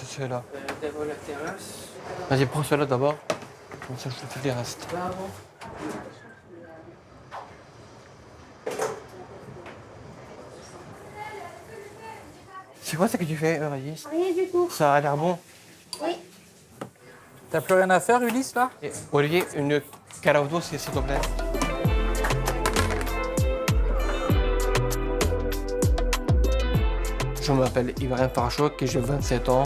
ceux-là. D'abord la terrasse. Vas-y, prends ceux-là d'abord. Comme ça, je te fais les restes. Bravo. C'est quoi ça que tu fais, Régis? Rien du tout. Ça a l'air bon. Oui. T'as plus rien à faire, Ulysse, là? Et, Olivier, une carafe d'eau, s'il te plaît. Je m'appelle Ibrahim Farchouk et j'ai 27 ans.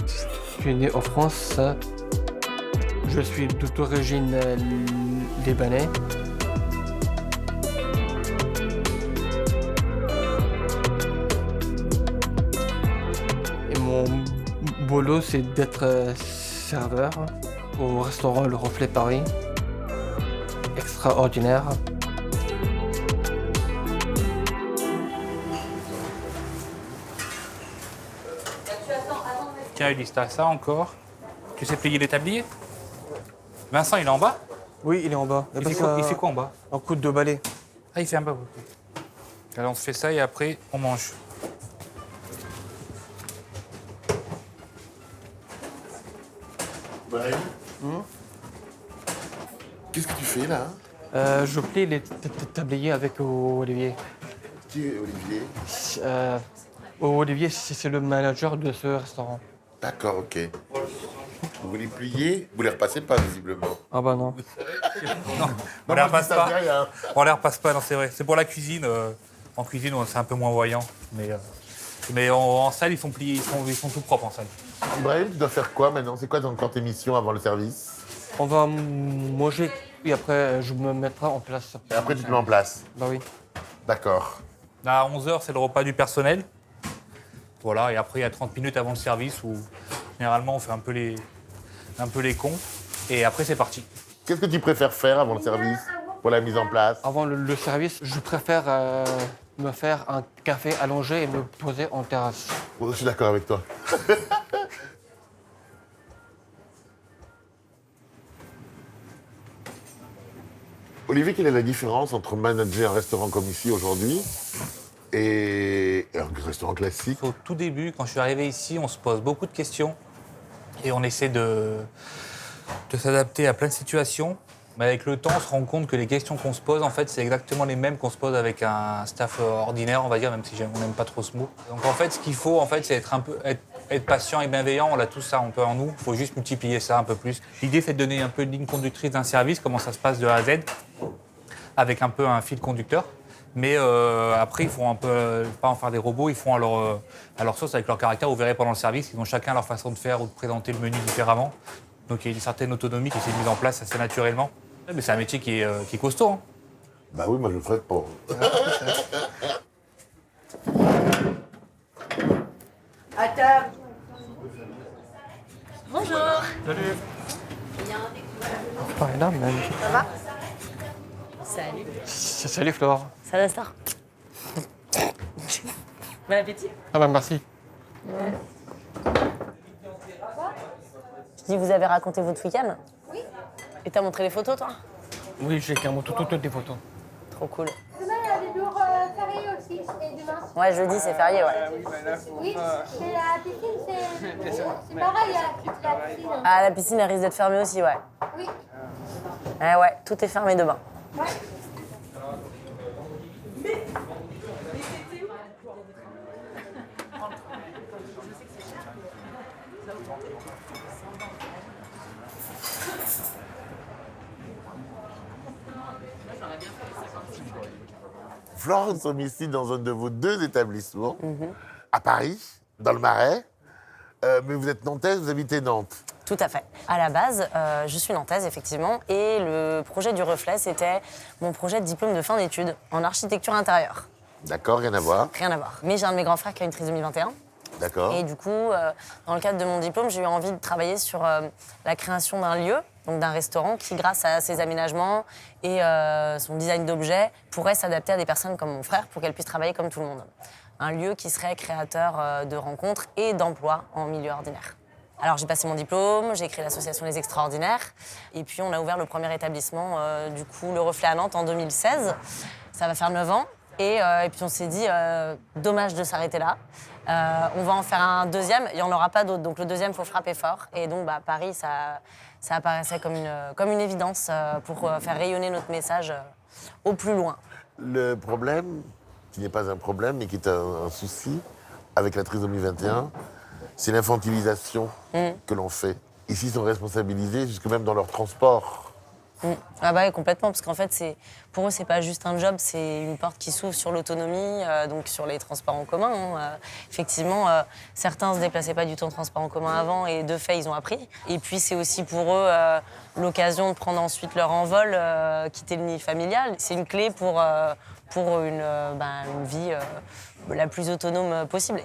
Je suis né en France. Je suis d'origine libanaise. Et mon boulot, c'est d'être serveur au restaurant Le Reflet Paris. Extraordinaire. Tiens, Ulysse, t'as ça encore. Tu sais plier les tabliers? Vincent, il est en bas? Oui, il est en bas. Il fait quoi en bas? Un coup de balai. Ah, il fait en bas, ok. Alors, on se fait ça et après, on mange. Brahim, qu'est-ce que tu fais là? Je plie les tabliers avec Olivier. Qui est Olivier? Olivier, c'est le manager de ce restaurant. D'accord, ok. Vous les pliez, vous les repassez pas visiblement. Ah bah non. On les repasse pas. Rien. On les repasse pas, non, c'est vrai. C'est pour la cuisine. En cuisine, c'est un peu moins voyant. Mais en salle, ils sont pliés, ils sont tout propres en salle. Brahim, tu dois faire quoi maintenant? C'est quoi encore tes missions avant le service? On va manger et après je me mettrai en place. Et après, tu te mets en place. Bah oui. D'accord. À 11h, c'est le repas du personnel. Voilà, et après, il y a 30 minutes avant le service où généralement on fait un peu les cons. Et après, c'est parti. Qu'est-ce que tu préfères faire avant le service pour la mise en place? Avant le service, je préfère me faire un café allongé et me poser en terrasse. Oh, je suis d'accord avec toi. Olivier, quelle est la différence entre manager un restaurant comme ici aujourd'hui et un restaurant classique? Au tout début, quand je suis arrivé ici, on se pose beaucoup de questions et on essaie de s'adapter à plein de situations. Mais avec le temps, on se rend compte que les questions qu'on se pose, en fait, c'est exactement les mêmes qu'on se pose avec un staff ordinaire, on va dire, même si on n'aime pas trop ce mot. Donc en fait, ce qu'il faut, en fait, c'est être patient et bienveillant. On a tout ça un peu en nous. Il faut juste multiplier ça un peu plus. L'idée, c'est de donner un peu une ligne conductrice d'un service, comment ça se passe de A à Z, avec un peu un fil conducteur. Mais après, ils font un peu, pas en faire des robots, ils font à leur sauce, avec leur caractère. Vous verrez pendant le service, ils ont chacun leur façon de faire ou de présenter le menu différemment. Donc il y a une certaine autonomie qui s'est mise en place assez naturellement. Mais c'est un métier qui est costaud. Hein. Bah oui, moi je le ferais pas. À table. Bonjour. Salut. Pas là, même. Ça va? Salut. Salut Flore. Ça va, Star? Bon appétit. Ah bah merci. Je dis, vous avez raconté votre week-end? Oui. Et t'as montré les photos, toi? Oui, j'ai carrément toutes des photos. Trop cool. Demain, il y a des jours fériés aussi. Et demain. Ouais, jeudi, c'est férié, ouais. Oui, c'est la piscine, c'est pareil, la piscine. Ah, la piscine, elle risque d'être fermée aussi, ouais. Oui. Ouais, tout est fermé demain. Ouais. Florence, nous sommes ici dans un de vos deux établissements, à Paris, dans le Marais. Mais vous êtes nantaise, vous habitez Nantes. Tout à fait. À la base, je suis nantaise, effectivement, et le projet du Reflet, c'était mon projet de diplôme de fin d'études en architecture intérieure. D'accord, rien à voir. Rien à voir. Mais j'ai un de mes grands frères qui a une trisomie 21. D'accord. Et du coup, dans le cadre de mon diplôme, j'ai eu envie de travailler sur la création d'un lieu, donc d'un restaurant qui, grâce à ses aménagements et son design d'objets, pourrait s'adapter à des personnes comme mon frère pour qu'elles puissent travailler comme tout le monde. Un lieu qui serait créateur de rencontres et d'emplois en milieu ordinaire. Alors j'ai passé mon diplôme, j'ai créé l'association Les Extraordinaires, et puis on a ouvert le premier établissement, du coup, Le Reflet à Nantes en 2016. Ça va faire 9 ans. Et puis on s'est dit, dommage de s'arrêter là. On va en faire un deuxième, il n'y en aura pas d'autres. Donc le deuxième, il faut frapper fort. Et donc Paris, ça apparaissait comme une évidence pour faire rayonner notre message au plus loin. Le problème, qui n'est pas un problème, mais qui est un souci, avec la trisomie 21, c'est l'infantilisation que l'on fait. Ici, ils sont responsabilisés jusque même dans leur transport. Ah bah oui, complètement, parce qu'en fait, pour eux, c'est pas juste un job, c'est une porte qui s'ouvre sur l'autonomie, donc sur les transports en commun. Effectivement, certains se déplaçaient pas du tout en transport en commun avant, et de fait, ils ont appris. Et puis, c'est aussi pour eux l'occasion de prendre ensuite leur envol, quitter le nid familial. C'est une clé pour une vie la plus autonome possible.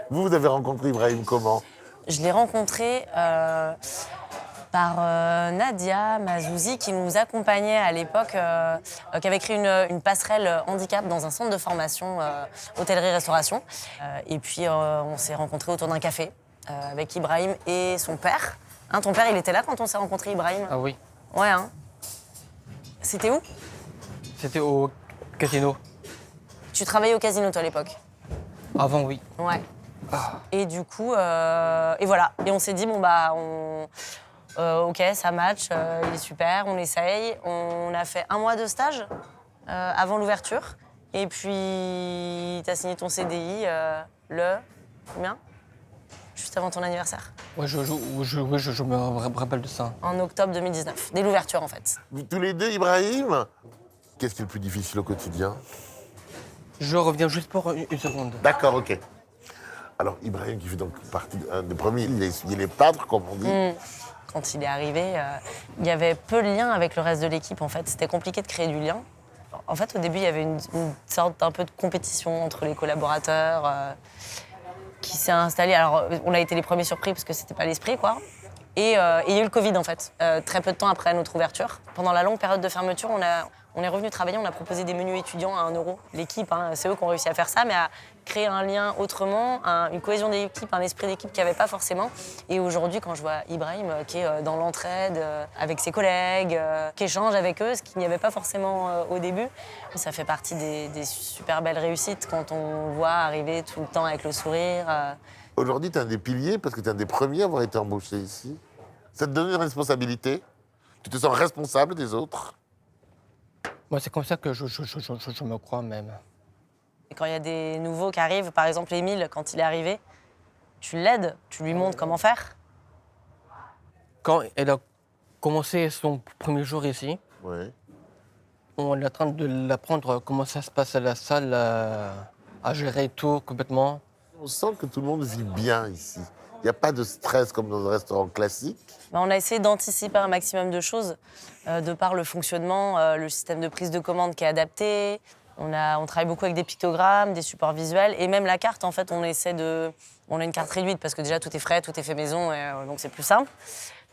Vous avez rencontré Ibrahim comment? Je l'ai rencontré par Nadia Mazouzi, qui nous accompagnait à l'époque, qui avait créé une passerelle handicap dans un centre de formation hôtellerie-restauration. Et puis on s'est rencontrés autour d'un café avec Ibrahim et son père. Hein, ton père, il était là quand on s'est rencontrés, Ibrahim? Ah oui. Ouais, hein. C'était où? C'était au casino. Tu travaillais au casino, toi, à l'époque? Avant, oui. Ouais. Et du coup, et voilà. Et on s'est dit, bon, bah, ok, ça match, il est super, on essaye. On a fait 1 mois de stage avant l'ouverture. Et puis, t'as signé ton CDI combien? Juste avant ton anniversaire. Ouais, je me rappelle de ça. En octobre 2019, dès l'ouverture, en fait. Vous, tous les deux, Ibrahim, qu'est-ce qui est le plus difficile au quotidien? Je reviens juste pour une seconde. D'accord, ok. Alors, Ibrahim, qui fait donc partie des premiers, il a essuyé les plâtres, comme on dit. Quand il est arrivé, il y avait peu de lien avec le reste de l'équipe, en fait. C'était compliqué de créer du lien. En fait, au début, il y avait une sorte d'un peu de compétition entre les collaborateurs qui s'est installée. Alors, on a été les premiers surpris parce que c'était pas l'esprit, quoi. Et il y a eu le Covid, en fait, très peu de temps après notre ouverture. Pendant la longue période de fermeture, on est revenu travailler, on a proposé des menus étudiants à 1 €. L'équipe, hein, c'est eux qui ont réussi à faire ça, mais à créer un lien autrement, une cohésion d'équipe, un esprit d'équipe qu'il n'y avait pas forcément. Et aujourd'hui, quand je vois Ibrahim qui est dans l'entraide avec ses collègues, qui échange avec eux, ce qu'il n'y avait pas forcément au début, ça fait partie des super belles réussites quand on voit arriver tout le temps avec le sourire. Aujourd'hui, tu es un des piliers parce que tu es un des premiers à avoir été embauché ici. Ça te donne une responsabilité? Tu te sens responsable des autres? Moi, c'est comme ça que je me crois même. Et quand il y a des nouveaux qui arrivent, par exemple Émile, quand il est arrivé, tu l'aides, tu lui montres comment faire. Quand elle a commencé son premier jour ici, Ouais. on est en train de l'apprendre comment ça se passe à la salle, à gérer tout complètement. On sent que tout le monde vit bien ici. Il n'y a pas de stress comme dans un restaurant classique. On a essayé d'anticiper un maximum de choses, de par le fonctionnement, le système de prise de commande qui est adapté. On travaille beaucoup avec des pictogrammes, des supports visuels, et même la carte, en fait, on a une carte réduite parce que déjà tout est frais, tout est fait maison, et, donc c'est plus simple.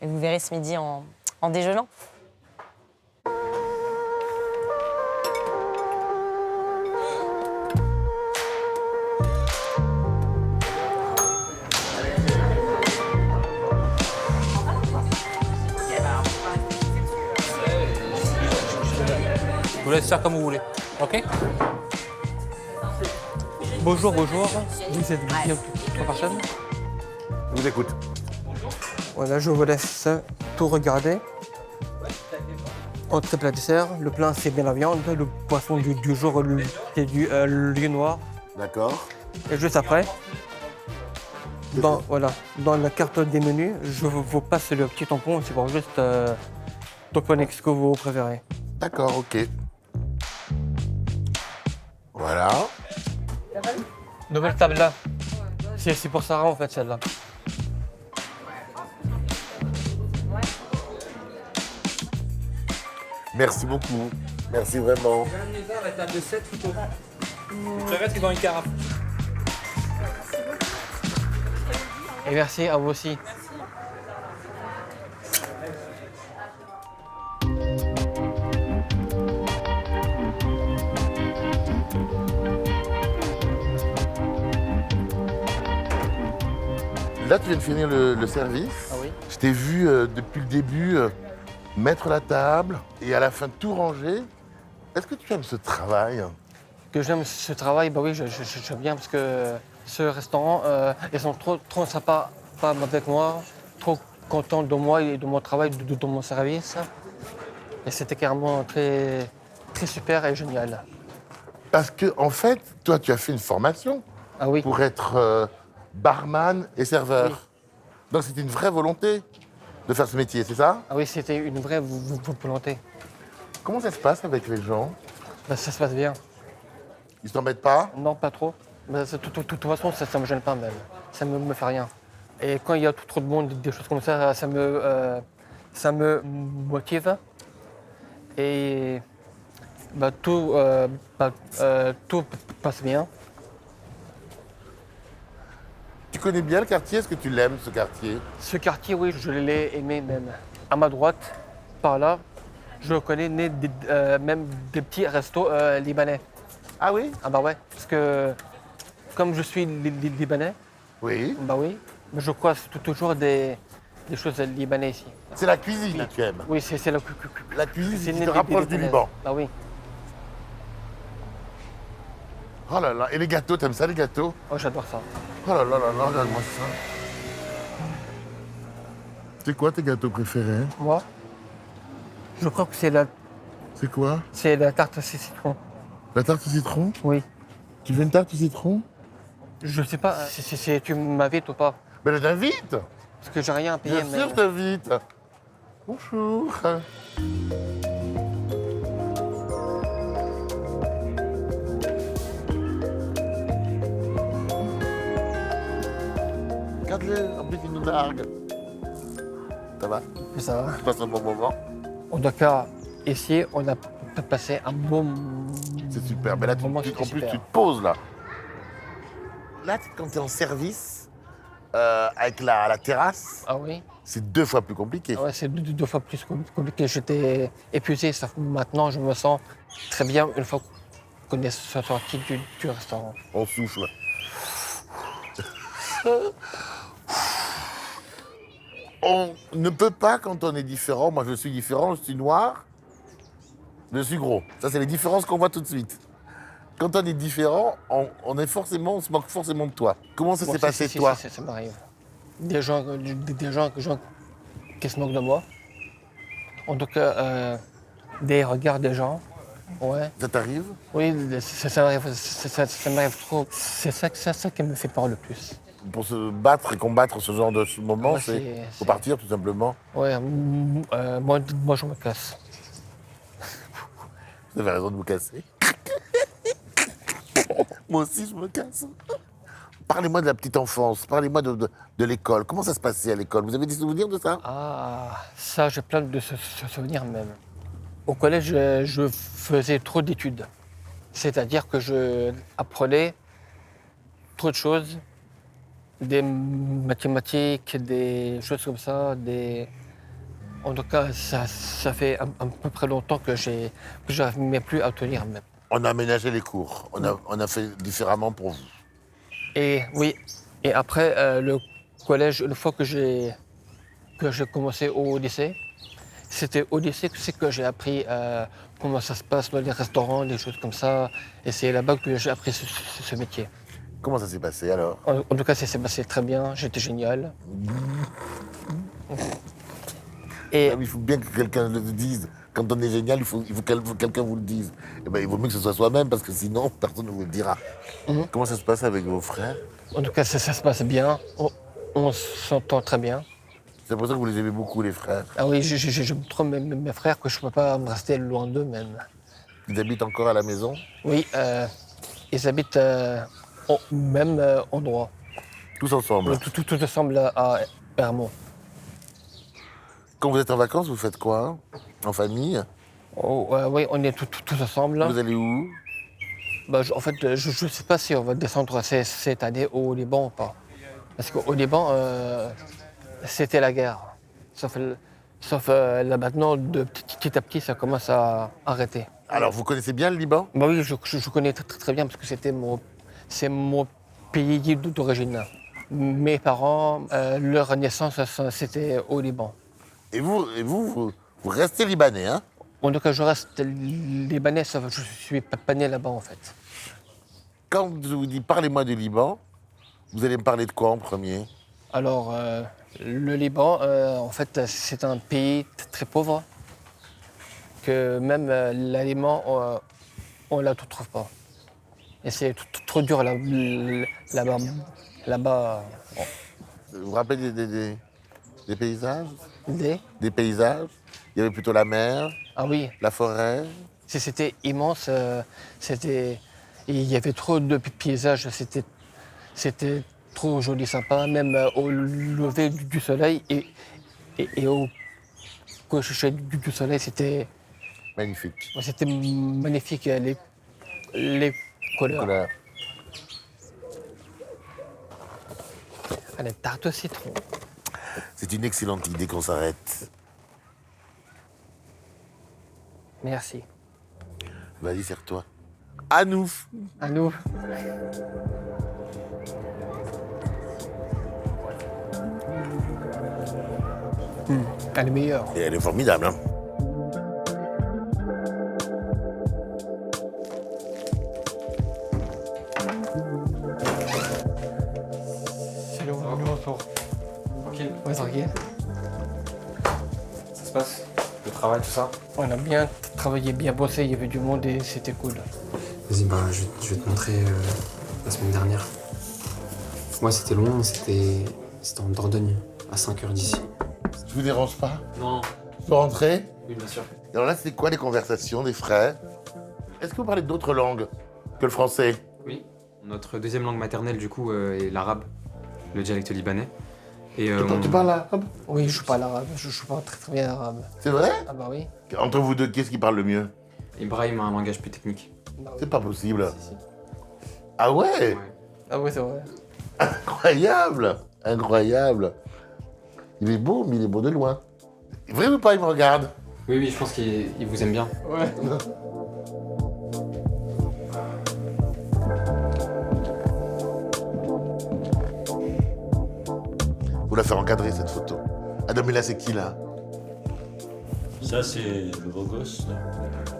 Et vous verrez ce midi en déjeunant. Je vous laisse faire comme vous voulez. OK? Bonjour. Vous êtes bien 3 personnes? Je vous écoute. Voilà, je vous laisse tout regarder. Entrée, plat, dessert. Le plat, c'est bien la viande. Le poisson du jour, c'est du lieu noir. D'accord. Et juste après, dans la carte des menus, je vous passe le petit tampon. C'est pour juste tamponner ce que vous préférez. D'accord, ok. Voilà. Nouvelle table là. C'est pour Sarah en fait celle-là. Merci beaucoup. Merci vraiment. La table de 7 plutôt. Je reste dans une carafe. Et merci à vous aussi. Là, tu viens de finir le service. Ah oui. Je t'ai vu depuis le début mettre la table et à la fin tout ranger. Est-ce que tu aimes ce travail? Que j'aime ce travail, bah oui, j'aime bien parce que ce restaurant, ils sont trop sympas avec moi, trop contents de moi et de mon travail, de mon service. Et c'était carrément très, très super et génial. Parce que, en fait, toi, tu as fait une formation Ah oui, pour être barman et serveur. Oui. Donc, c'était une vraie volonté de faire ce métier, c'est ça? ah oui, c'était une vraie volonté. Comment ça se passe avec les gens? Bah, ça se passe bien. Ils t'embêtent pas? Non, pas trop. Bah, de toute façon, ça me gêne pas même. Ça me fait rien. Et quand il y a trop de monde, des choses comme ça me motive. Et bah, tout passe bien. Tu connais bien le quartier? Est-ce que tu l'aimes, ce quartier? Ce quartier, oui, je l'ai aimé même. À ma droite, par là, je connais même des petits restos libanais. Ah oui? Ah bah ouais, parce que comme je suis libanais, Oui. bah oui, mais je croise toujours des choses libanaises ici. C'est la cuisine que tu aimes. Oui, c'est la, La cuisine c'est qui né te rapproche du Libanaises. Liban. Bah oui. Oh là là, et les gâteaux, t'aimes ça, les gâteaux? Oh, j'adore ça. Oh là là là là, regarde-moi ça. C'est quoi tes gâteaux préférés? Moi, je crois que C'est quoi? c'est la tarte au citron. La tarte au citron? Oui. Tu veux une tarte au citron? Je sais pas si tu m'invites ou pas. Ben, je t'invite! Parce que j'ai rien à payer. Bien sûr, je t'invite! Bonjour! Regarde-le, en plus il nous nargue. Ça va? Ça va. Tu passes un bon moment? En tout cas, ici, on a passé un bon C'est super. Mais là, moment. en plus, C'était super. tu te poses là. Là, quand tu es en service, avec la terrasse, Ah oui. c'est 2 fois plus compliqué. Ah ouais, c'est deux fois plus compliqué. J'étais épuisé. Maintenant, je me sens très bien une fois qu'on est sorti du restaurant. On souffle. On ne peut pas, quand on est différent, moi je suis différent, je suis noir, je suis gros. Ça, c'est les différences qu'on voit tout de suite. Quand on est différent, on se moque forcément de toi. Comment ça Bon, s'est passé, si, toi? ça m'arrive. Des gens qui se moquent de moi. En tout cas, des regards des gens. Ouais. Ça t'arrive? Oui, ça m'arrive trop. C'est ça qui me fait peur le plus. Pour se battre et combattre ce genre de moment, Ouais, c'est faut c'est- partir tout simplement. Ouais, moi je me casse. Vous avez raison de vous casser. Moi aussi, je me casse. Parlez-moi de la petite enfance, parlez-moi de l'école. Comment ça se passait à l'école? Vous avez des souvenirs de ça? Ah, ça, j'ai plein de souvenirs même. Au collège, je faisais trop d'études. C'est-à-dire que je apprenais trop de choses, des mathématiques, des choses comme ça. En tout cas, ça fait à peu près longtemps que je n'arrivais plus à tenir même. On a aménagé les cours, on a fait différemment pour vous. Et oui, et après le collège, une fois que j'ai commencé au lycée, c'était au lycée que j'ai appris comment ça se passe dans les restaurants, des choses comme ça. Et c'est là-bas que j'ai appris ce métier. Comment ça s'est passé alors? En tout cas, ça s'est passé très bien, j'étais génial. Et Il faut bien que quelqu'un le dise. Quand on est génial, il faut que quelqu'un vous le dise. Eh ben, il vaut mieux que ce soit soi-même parce que sinon, personne ne vous le dira. Comment ça se passe avec vos frères? en tout cas, ça se passe bien, on s'entend très bien. C'est pour ça que vous les aimez beaucoup, les frères. Ah oui, j'aime trop mes frères que je ne peux pas me rester loin d'eux même. Ils habitent encore à la maison? Oui, ils habitent au même endroit. Tous ensemble. Tout ensemble à Hermont. Quand vous êtes en vacances, vous faites quoi? En famille? Oh, oui, on est tous ensemble. Vous allez où? Bah, en fait, je ne sais pas si on va descendre cette année au Liban ou pas. Parce qu'au Liban, c'était la guerre. Sauf là maintenant, de petit à petit, ça commence à arrêter. Alors, vous connaissez bien le Liban? Bah oui, je connais très bien parce que c'est mon pays d'origine. Mes parents, leur naissance, c'était au Liban. Et vous restez libanais, hein? En tout cas, je reste libanais, sauf que je suis pas né là-bas, en fait. Quand je vous dis parlez-moi du Liban, vous allez me parler de quoi en premier? Alors, le Liban, en fait, c'est un pays très pauvre, que même l'aliment, on ne la trouve pas. Et c'est trop dur là-bas. Là-bas, Vous vous rappelez des paysages? des- Des paysages? Il y avait plutôt la mer, Ah oui, la forêt. c'était immense. Il y avait trop de paysages. C'était trop joli, sympa. Même au lever du soleil et au coucher du soleil, Magnifique. c'était magnifique. Les couleurs. Couleur. Allez, tarte au citron. C'est une excellente idée qu'on s'arrête. Merci. Vas-y, serre-toi. À nous. À nous. Elle est meilleure. Et elle est formidable, hein. C'est le retour. Tranquille, Ouais, tranquille. ça se passe? Le travail, tout ça? On a bien travaillé, bien bossé, il y avait du monde et c'était cool. Vas-y, bah, je vais te montrer la semaine dernière. Moi, c'était long, c'était en Dordogne, à 5 heures d'ici. Je vous dérange pas? Non. Je peux rentrer? Oui, bien sûr. Et alors là, c'est quoi les conversations des frères? Est-ce que vous parlez d'autres langues que le français? Oui. Notre deuxième langue maternelle, du coup, est l'arabe, le dialecte libanais. Et Tu parles arabe? Oui, je parle arabe, je parle très bien arabe. C'est vrai? Ah bah oui. Entre vous deux, qui est-ce qui parle le mieux? Ibrahim a un langage plus technique. Bah oui. C'est pas possible. Si, si. Ah ouais? Ouais. Ah oui, c'est vrai. Incroyable! Incroyable! Il est beau, mais il est beau de loin. Vrai ou pas, il me regarde? Oui, oui, je pense qu'il vous aime bien. Ouais. Faut la faire encadrer, cette photo. Ah non, mais là, c'est qui, là? Ça, c'est le beau gosse, là.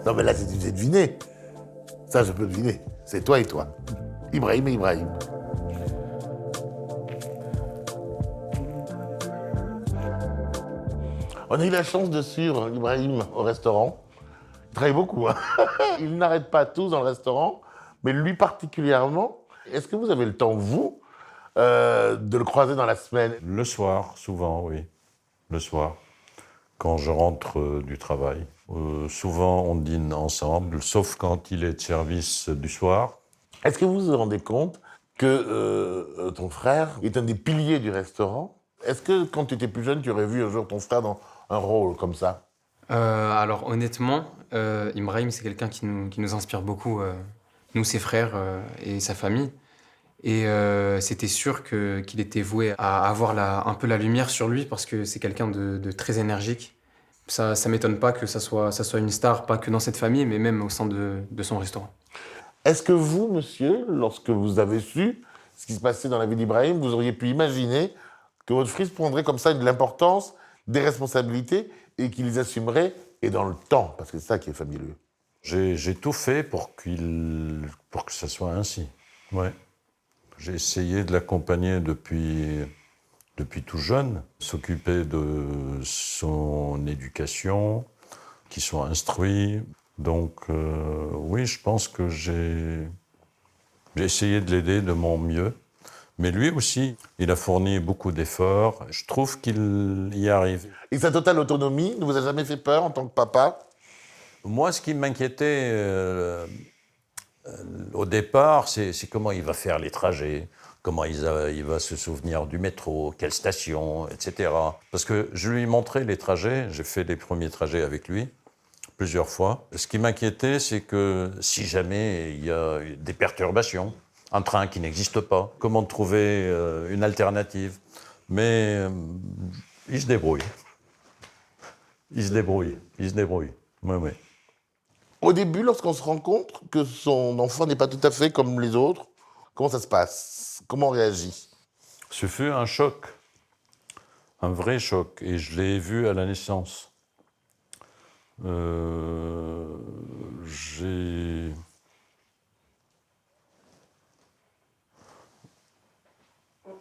Non, mais là, c'est deviné. Ça, je peux deviner. C'est toi et toi. Ibrahim et Ibrahim. On a eu la chance de suivre Ibrahim au restaurant. Il travaille beaucoup, hein. Il n'arrête pas tous dans le restaurant, mais lui particulièrement. Est-ce que vous avez le temps, vous, de le croiser dans la semaine? Le soir, souvent, oui. Le soir, quand je rentre du travail. Souvent, on dîne ensemble, sauf quand il est de service du soir. Est-ce que vous vous rendez compte que ton frère est un des piliers du restaurant? Est-ce que quand tu étais plus jeune, tu aurais vu un jour ton frère dans un rôle comme ça? Alors honnêtement, Ibrahim, c'est quelqu'un qui nous inspire beaucoup, nous, ses frères et sa famille. Et c'était sûr qu'il était voué à avoir un peu la lumière sur lui parce que c'est quelqu'un de très énergique. Ça m'étonne pas que ça soit une star, pas que dans cette famille, mais même au sein de son restaurant. Est-ce que vous, monsieur, lorsque vous avez su ce qui se passait dans la vie d'Ibrahim, vous auriez pu imaginer que votre fils prendrait comme ça de l'importance, des responsabilités et qu'il les assumerait, et dans le temps, parce que c'est ça qui est fabuleux. J'ai tout fait pour que ça soit ainsi. Ouais. J'ai essayé de l'accompagner depuis tout jeune, s'occuper de son éducation, qu'il soit instruit. Donc, oui, je pense que j'ai essayé de l'aider de mon mieux. Mais lui aussi, il a fourni beaucoup d'efforts. Je trouve qu'il y arrive. Et sa totale autonomie ne vous a jamais fait peur en tant que papa? Moi, ce qui m'inquiétait au départ, c'est comment il va faire les trajets, comment il va se souvenir du métro, quelle station, etc. Parce que je lui ai montré les trajets, j'ai fait les premiers trajets avec lui plusieurs fois. Ce qui m'inquiétait, c'est que si jamais il y a des perturbations, un train qui n'existe pas, comment trouver une alternative. Mais il se débrouille. Il se débrouille. Oui, oui. Au début, lorsqu'on se rend compte que son enfant n'est pas tout à fait comme les autres, comment ça se passe? Comment on réagit? Ce fut un choc, un vrai choc, et je l'ai vu à la naissance.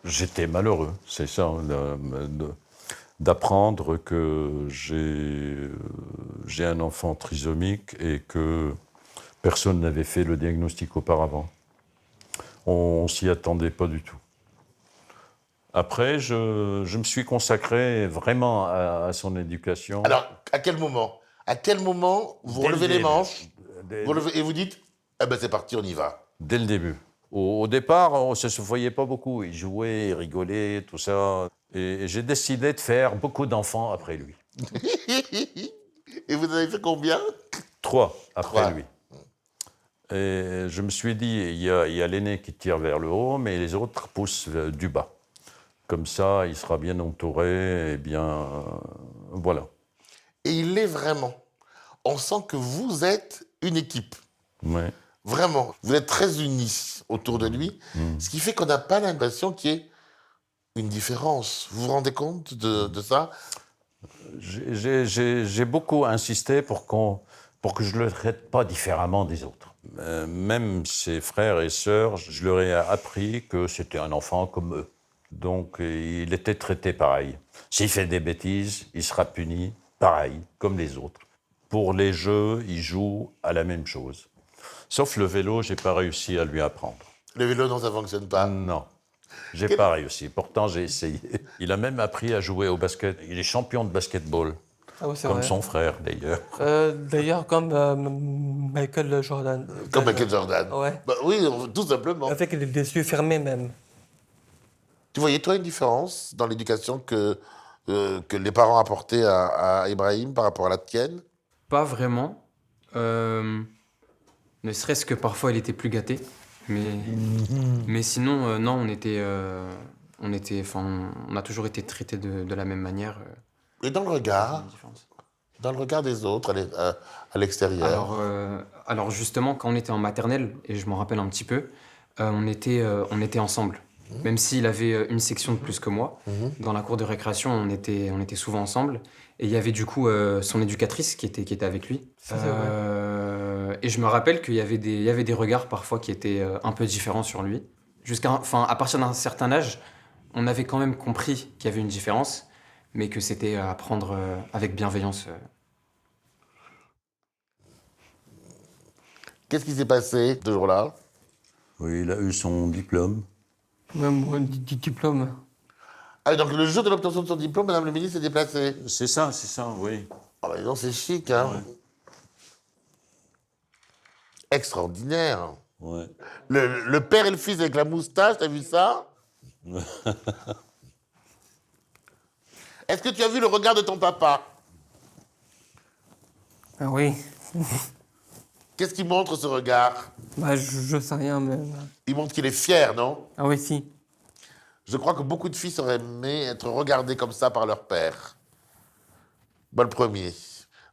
J'étais malheureux, c'est ça, d'apprendre que j'ai un enfant trisomique et que personne n'avait fait le diagnostic auparavant. On s'y attendait pas du tout. Après, je me suis consacré vraiment à son éducation. Alors, à quel moment vous Dès le relevez les début. manches et vous dites eh ben c'est parti, on y va. Dès le début. Au départ, on ne se voyait pas beaucoup. Il jouait, il rigolait, tout ça. Et j'ai décidé de faire beaucoup d'enfants après lui. Et vous avez fait combien? 3 après 3. lui. Et je me suis dit, il y a l'aîné qui tire vers le haut, mais les autres poussent du bas. Comme ça, il sera bien entouré, et bien... voilà. Et il l'est vraiment. On sent que vous êtes une équipe. Ouais. Vraiment. Vous êtes très unis autour de lui. Ce qui fait qu'on n'a pas l'impression qu'il y ait une différence. Vous vous rendez compte de ça? J'ai beaucoup insisté pour que je ne le traite pas différemment des autres. Même ses frères et sœurs, je leur ai appris que c'était un enfant comme eux. Donc, il était traité pareil. S'il fait des bêtises, il sera puni pareil, comme les autres. Pour les jeux, il joue à la même chose. Sauf le vélo, je n'ai pas réussi à lui apprendre. Le vélo, non, ça ne fonctionne pas. Non, je n'ai pas réussi. Pourtant, j'ai essayé. Il a même appris à jouer au basket. Il est champion de basketball, Ah oui, c'est comme vrai. son frère d'ailleurs. D'ailleurs, comme Michael Jordan. Comme Michael Jordan. Ouais. Bah, oui, tout simplement. Avec les yeux fermés même. Tu voyais, toi, une différence dans l'éducation que les parents apportaient à Ibrahim par rapport à la tienne? Pas vraiment. Ne serait-ce que parfois il était plus gâté. Mais sinon, non, on a toujours été traités de la même manière. Et dans le regard? Dans le regard des autres, à l'extérieur? Alors justement, quand on était en maternelle, et je m'en rappelle un petit peu, on était ensemble. Même s'il avait une section de plus que moi, dans la cour de récréation, on était souvent ensemble. Et il y avait du coup son éducatrice qui était avec lui. Ça, c'est vrai. Et je me rappelle qu'il y avait des regards parfois qui étaient un peu différents sur lui. À partir d'un certain âge, on avait quand même compris qu'il y avait une différence, mais que c'était à prendre avec bienveillance. Qu'est-ce qui s'est passé ce jour-là? Oui, il a eu son diplôme. Même moi, diplôme. Ah, donc le jour de l'obtention de son diplôme, Madame le ministre s'est déplacée. C'est ça, oui. Ah bah non, c'est chic, hein. Ouais. Extraordinaire. Ouais. Le père et le fils avec la moustache, t'as vu ça? Est-ce que tu as vu le regard de ton papa? Ah oui. Qu'est-ce qu'il montre, ce regard? Bah, je sais rien, mais... Il montre qu'il est fier, non? Ah oui, si. Je crois que beaucoup de filles auraient aimé être regardées comme ça par leur père. Moi, le premier.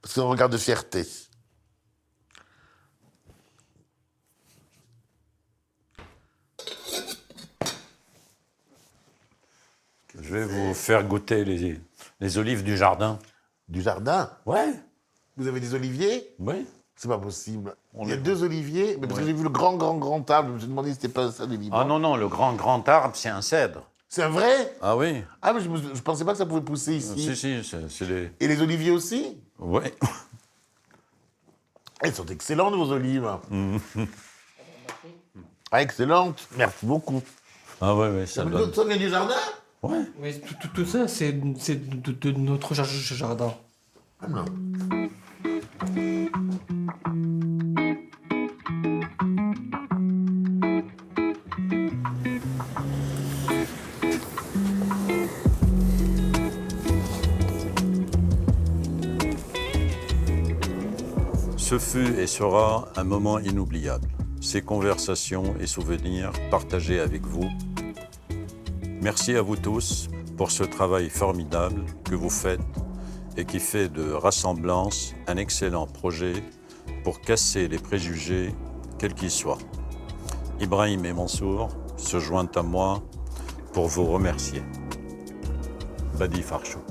Parce que c'est un regard de fierté. Je vais vous faire goûter les olives du jardin. Du jardin? Ouais. Vous avez des oliviers? Oui. C'est pas possible. Il y a 2 oliviers, mais parce que j'ai vu le grand arbre, je me suis demandé si c'était pas ça, des Liban. Ah non, le grand arbre, c'est un cèdre. C'est un vrai? Ah oui. Ah, mais je pensais pas que ça pouvait pousser ici. Si, c'est les... Et les oliviers aussi? Oui. Elles sont excellentes, vos olives. Ah, excellentes. Merci beaucoup. Ah ouais, ça donne... Ça vient du jardin? Ouais. Oui, tout ça, c'est de notre jardin. Ah non. Ce fut et sera un moment inoubliable. Ces conversations et souvenirs partagés avec vous. Merci à vous tous pour ce travail formidable que vous faites et qui fait de Rassemblance un excellent projet pour casser les préjugés, quels qu'ils soient. Ibrahim et Mansour se joignent à moi pour vous remercier. Badi Farchouk.